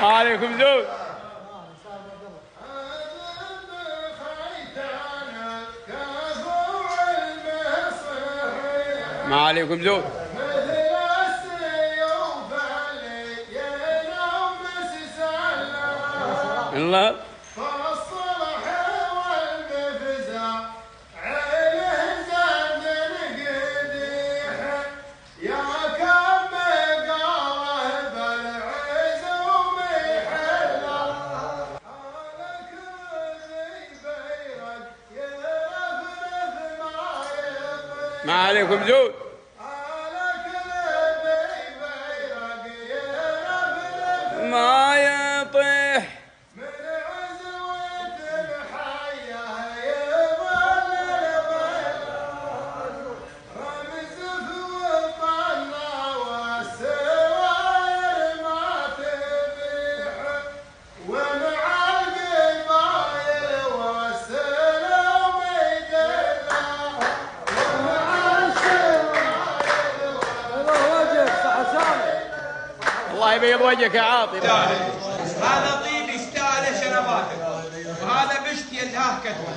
ما عليكم زود. ما عليكم زود. الله ما عليكم زود. ما يطيح من عزوة الحياة يظل الظل رمز وطلع والسوائر ما تبيح ومع القبايل والسلام يدلع ومع السوائر الله وجهك صح سامي. الله يبيض وجهك يا عاطي. هذا طيب يستاهل شرفاته وهذا بشت يدهاه كتوه.